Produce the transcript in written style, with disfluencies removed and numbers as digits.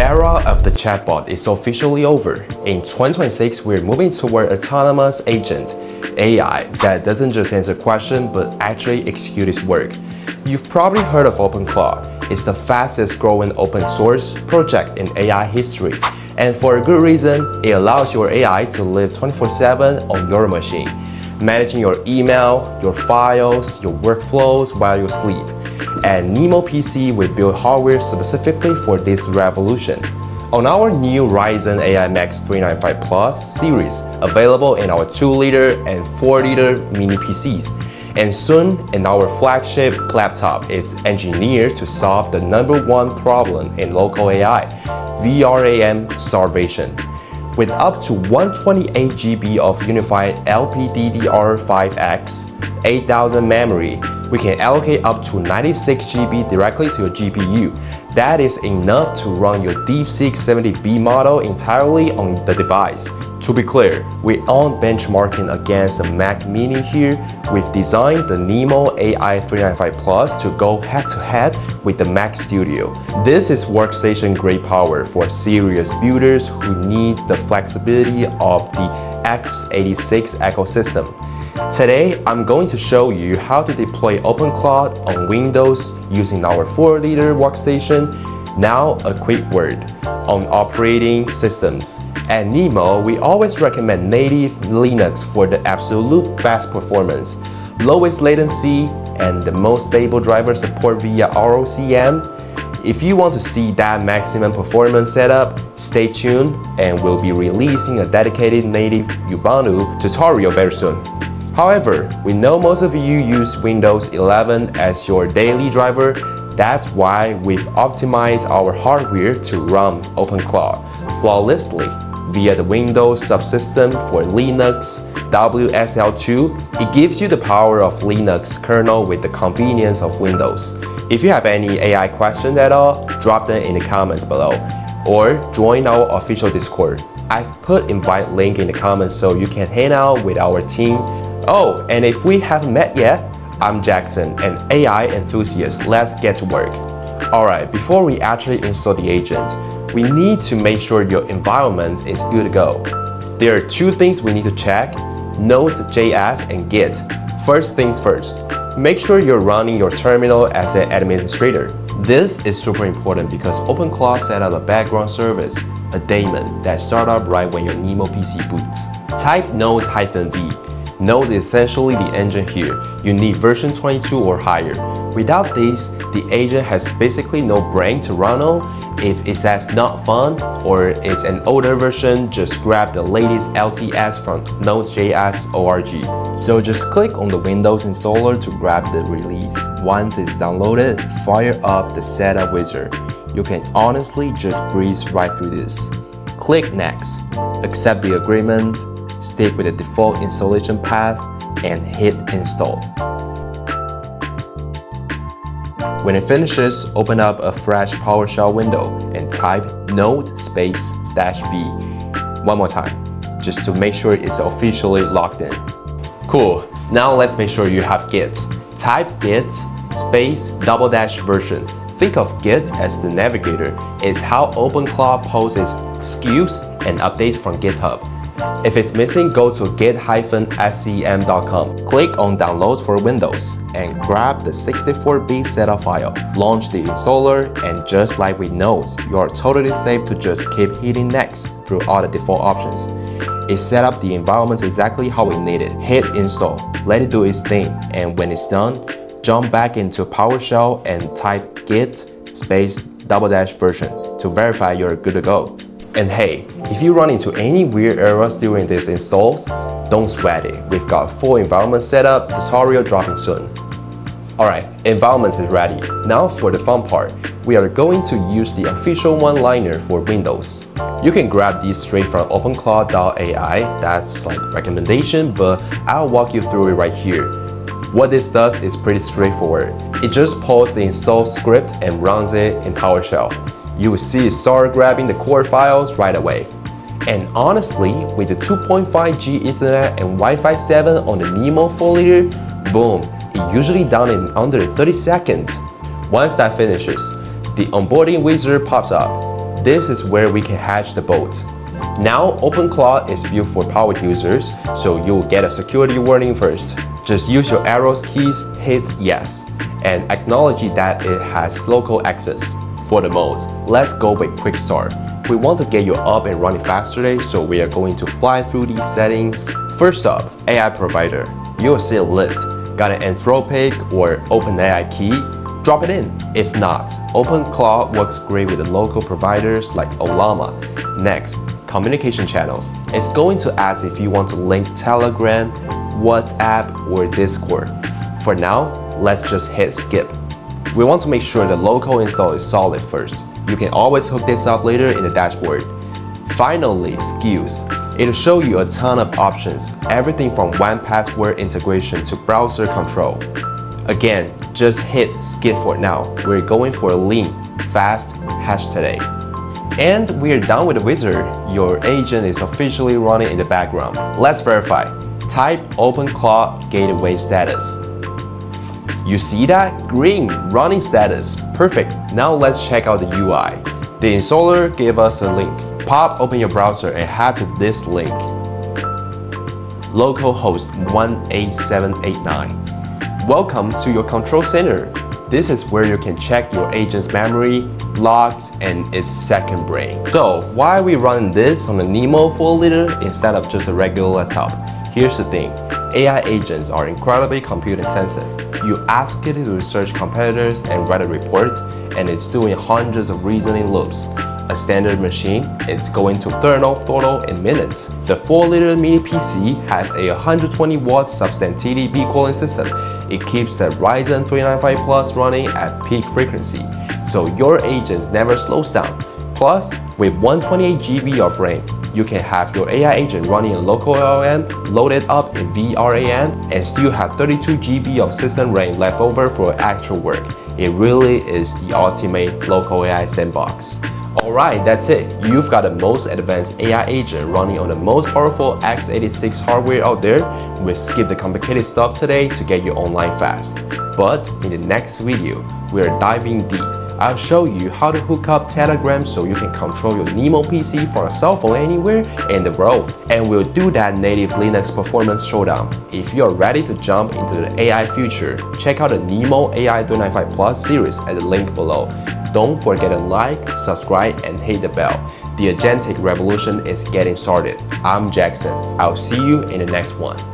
era of the chatbot is officially over. In 2026, we're moving toward autonomous agent, AI, that doesn't just answer questions but actually execute its work. You've probably heard of OpenClaw. It's the fastest growing open source project in AI history. And for a good reason, it allows your AI to live 24/7 on your machine, managing your email, your files, your workflows while you sleep. At Nimo PC, we build hardware specifically for this revolution. On our new Ryzen AI Max 395 Plus series, available in our 2-liter and 4-liter mini PCs, and soon in our flagship laptop, is engineered to solve the #1 problem in local AI, VRAM starvation. With up to 128 GB of unified LPDDR5X, 8000 memory, we can allocate up to 96 GB directly to your GPU. That is enough to run your DeepSeek 70B model entirely on the device. To be clear, we aren't benchmarking against the Mac Mini here. We've designed the Nimo AI 395 Plus to go head-to-head with the Mac Studio. This is workstation-grade power for serious builders who need the flexibility of the x86 ecosystem. Today, I'm going to show you how to deploy OpenClaw on Windows using our 4-liter workstation. Now, a quick word on operating systems. At Nimo, we always recommend native Linux for the absolute best performance, lowest latency, and the most stable driver support via ROCm. If you want to see that maximum performance setup, stay tuned and we'll be releasing a dedicated native Ubuntu tutorial very soon. However, we know most of you use Windows 11 as your daily driver. That's why we've optimized our hardware to run OpenClaw flawlessly via the Windows subsystem for Linux WSL2. It gives you the power of Linux kernel with the convenience of Windows. If you have any AI questions at all, drop them in the comments below or join our official Discord. I've put invite link in the comments so you can hang out with our team. Oh, and if we haven't met yet, I'm Jackson, an AI enthusiast. Let's get to work. Alright, before we actually install the agents, we need to make sure your environment is good to go. There are two things we need to check: Node.js and Git. First things first, make sure you're running your terminal as an administrator. This is super important because OpenClaw set up a background service, a daemon, that starts up right when your Nimo PC boots. Type node-v. Node is essentially the engine here. You need version 22 or higher. Without this, the agent has basically no brain to run on. If it says not fun or it's an older version, just grab the latest LTS from Node.js org. So just click on the Windows installer to grab the release. Once it's downloaded, fire up the setup wizard. You can honestly just breeze right through this. Click Next, accept the agreement, stick with the default installation path, and hit install. When it finishes, open up a fresh PowerShell window and type node-v. One more time, just to make sure it's officially logged in. Cool, now let's make sure you have Git. Type git --version. Think of Git as the navigator. It's how OpenClaw posts its SKUs and updates from GitHub. If it's missing, go to git-scm.com. Click on Downloads for Windows and grab the 64-bit setup file. Launch the installer, and just like with Node, you are totally safe to just keep hitting Next through all the default options. It set up the environment exactly how we need it. Hit install, let it do its thing, and when it's done, jump back into PowerShell and type git --version to verify you're good to go. And hey, if you run into any weird errors during these installs, don't sweat it. We've got full environment setup tutorial dropping soon. Alright, environment is ready. Now for the fun part, we are going to use the official one-liner for Windows. You can grab these straight from openclaw.ai, that's like recommendation, but I'll walk you through it right here. What this does is pretty straightforward. It just pulls the install script and runs it in PowerShell. You will see it start grabbing the core files right away. And honestly, with the 2.5G Ethernet and Wi-Fi 7 on the Nimo 4-liter, boom, it usually done in under 30 seconds. Once that finishes, the onboarding wizard pops up. This is where we can hatch the bolt. Now, OpenClaw is built for power users, so you'll get a security warning first. Just use your arrows keys, hit yes, and acknowledge that it has local access. For the modes, let's go with quick start. We want to get you up and running fast today, so we are going to fly through these settings. First up, AI provider. You'll see a list. Got an Anthropic or OpenAI key? Drop it in. If not, OpenClaw works great with the local providers like Ollama. Next, communication channels. It's going to ask if you want to link Telegram, WhatsApp, or Discord. For now, let's just hit skip. We want to make sure the local install is solid first. You can always hook this up later in the dashboard. Finally, skills. It'll show you a ton of options, everything from one password integration to browser control. Again, just hit skip for now. We're going for a lean, fast hash today. And we're done with the wizard. Your agent is officially running in the background. Let's verify. Type OpenClaw gateway status. You see that? Green, running status. Perfect. Now let's check out the UI. The installer gave us a link. Pop open your browser and head to this link. Localhost 18789. Welcome to your control center. This is where you can check your agent's memory, logs, and its second brain. So why are we running this on a Nimo 4 liter instead of just a regular laptop? Here's the thing. AI agents are incredibly compute intensive. You ask it to research competitors and write a report, and it's doing hundreds of reasoning loops. A standard machine, it's going to throttle in minutes. The 4 liter mini PC has a 120 watt substance TDP cooling system. It keeps the Ryzen 395 Plus running at peak frequency, so your agents never slows down. Plus, with 128 GB of RAM, you can have your AI agent running a local LLM loaded up in VRAM and still have 32 GB of system RAM left over for actual work. It really is the ultimate local AI sandbox. Alright, that's it. You've got the most advanced AI agent running on the most powerful x86 hardware out there. We'll skip the complicated stuff today to get you online fast. But in the next video, we're diving deep. I'll show you how to hook up Telegram so you can control your Nimo PC from a cell phone anywhere in the world. And we'll do that native Linux performance showdown. If you're ready to jump into the AI future, check out the Nimo AI 395 Plus series at the link below. Don't forget to like, subscribe, and hit the bell. The agentic revolution is getting started. I'm Jackson. I'll see you in the next one.